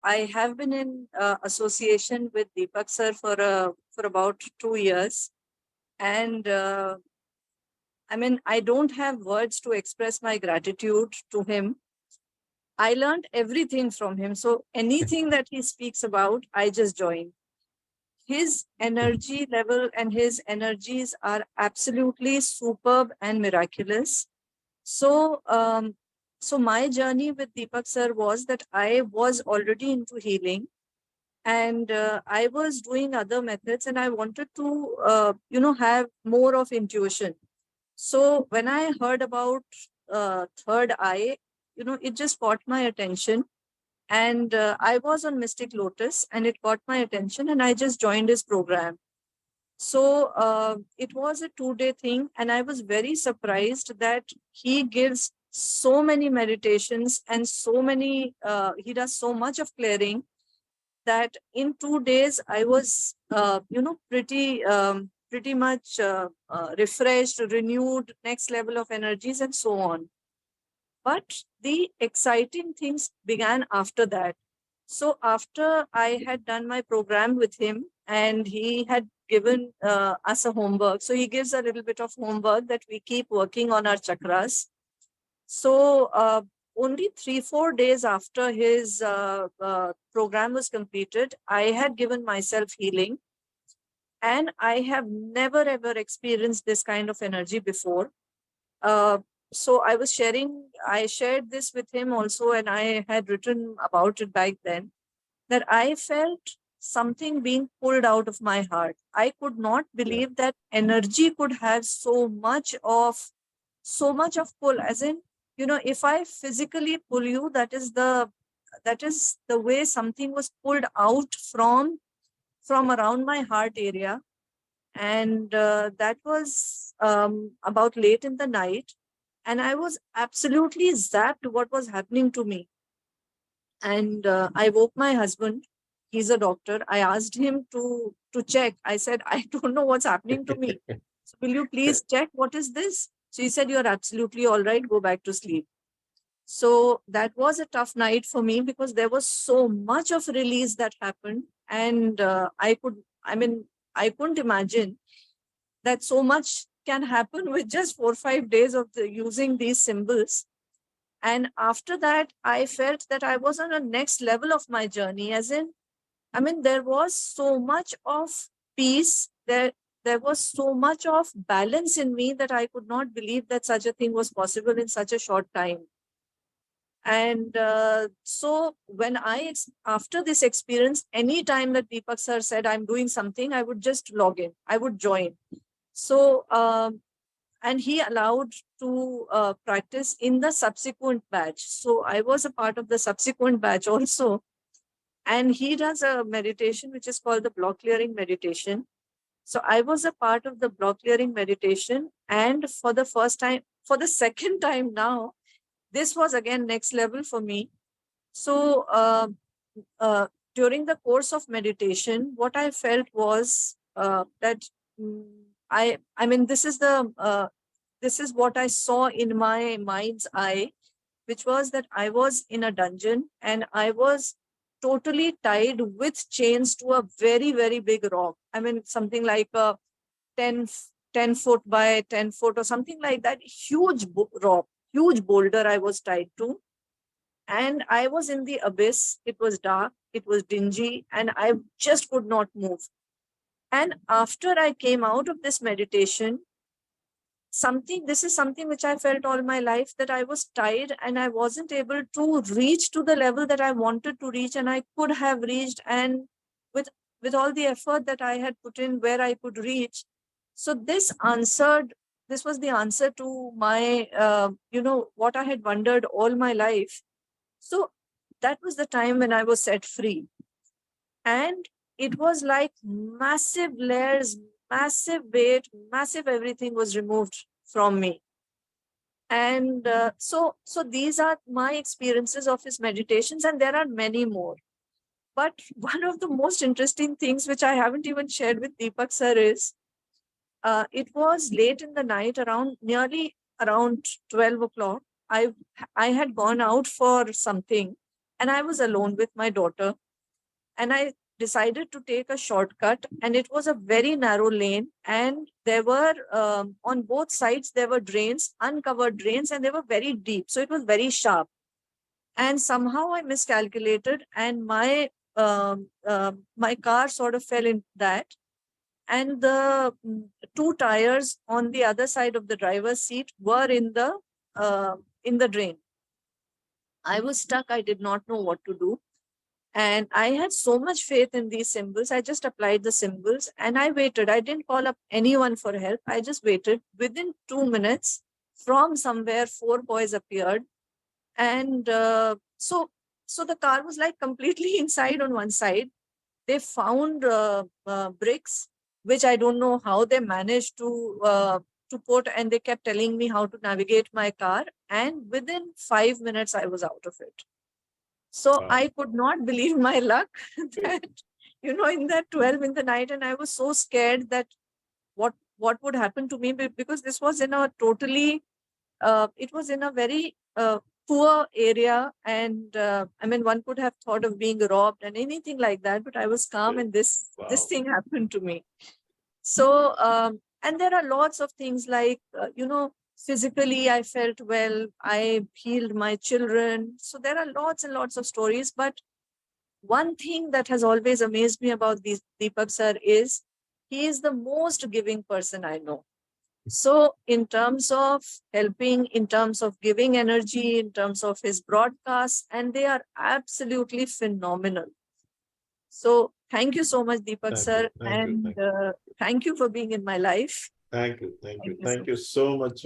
I have been in association with Deepakk sir for about 2 years. And I mean, I don't have words to express my gratitude to him. I learned everything from him. So anything that he speaks about, I just join. His energy level and his energies are absolutely superb and miraculous. So, so my journey with Deepakk sir was that I was already into healing, and I was doing other methods, and I wanted to, have more of intuition. So when I heard about third eye, it just caught my attention. And I was on Mystic Lotus, and it caught my attention, and I just joined his program. So it was a 2-day thing, and I was very surprised that he gives so many meditations and so many, he does so much of clearing that in 2 days I was, pretty much refreshed, renewed, next level of energies, and so on. But the exciting things began after that. So after I had done my program with him, and he had given us a homework. So he gives a little bit of homework that we keep working on our chakras. So only 3-4 days after his program was completed, I had given myself healing. And I have never ever experienced this kind of energy before. So I shared this with him also, and I had written about it back then, that I felt something being pulled out of my heart. I could not believe that energy could have so much of pull, as in, if I physically pull you, that is the way something was pulled out from around my heart area. And that was about late in the night, and I was absolutely zapped what was happening to me. And I woke my husband. He's a doctor. I asked him to check. I said, I don't know what's happening to me. So will you please check what is this? So he said, you're absolutely all right. Go back to sleep. So that was a tough night for me, because there was so much of release that happened. And I couldn't imagine that so much can happen with just 4 or 5 days of using these symbols. And after that, I felt that I was on a next level of my journey, as in, there was so much of peace. There was so much of balance in me that I could not believe that such a thing was possible in such a short time. And so when after this experience, any time that Deepakk sir said I'm doing something, I would just log in, I would join. So, and he allowed to practice in the subsequent batch. So I was a part of the subsequent batch also. And he does a meditation which is called the block clearing meditation. So I was a part of the block clearing meditation. And for the second time now, this was again next level for me. So during the course of meditation, what I felt was that this is what I saw in my mind's eye, which was that I was in a dungeon and I was totally tied with chains to a very, very big rock. Something like a 10 foot by 10 foot or something like that, huge rock, huge boulder I was tied to. And I was in the abyss. It was dark, it was dingy, and I just could not move. And after I came out of this meditation, this is something which I felt all my life, that I was tired and I wasn't able to reach to the level that I wanted to reach, and I could have reached, and with all the effort that I had put in, where I could reach. So this was the answer to my, what I had wondered all my life. So that was the time when I was set free. And it was like massive layers, massive weight, massive everything was removed from me. And so these are my experiences of his meditations, and there are many more. But one of the most interesting things, which I haven't even shared with Deepakk sir, is it was late in the night, nearly around 12 o'clock. I had gone out for something, and I was alone with my daughter, and I decided to take a shortcut, and it was a very narrow lane, and there were on both sides there were drains, uncovered drains, and they were very deep, so it was very sharp. And somehow I miscalculated, and my car sort of fell in that, and the two tires on the other side of the driver's seat were in the drain. I was stuck. I did not know what to do. And I had so much faith in these symbols. I just applied the symbols and I waited. I didn't call up anyone for help. I just waited. Within 2 minutes, from somewhere, 4 boys appeared. And so the car was like completely inside on one side. They found bricks, which I don't know how they managed to put, and they kept telling me how to navigate my car. And within 5 minutes, I was out of it. So I could not believe my luck that, in that 12 in the night, and I was so scared that what would happen to me, because this was in a totally, it was in a very poor area, and I mean, one could have thought of being robbed and anything like that, but I was calm, and this thing happened to me. So, and there are lots of things like, physically I felt well, I healed my children. So there are lots and lots of stories, but one thing that has always amazed me about Deepakk sir is he is the most giving person I know. So in terms of helping, in terms of giving energy, in terms of his broadcasts, and they are absolutely phenomenal. So thank you so much, Deepakk sir. Thank you for being in my life. Thank you. Thank you so much.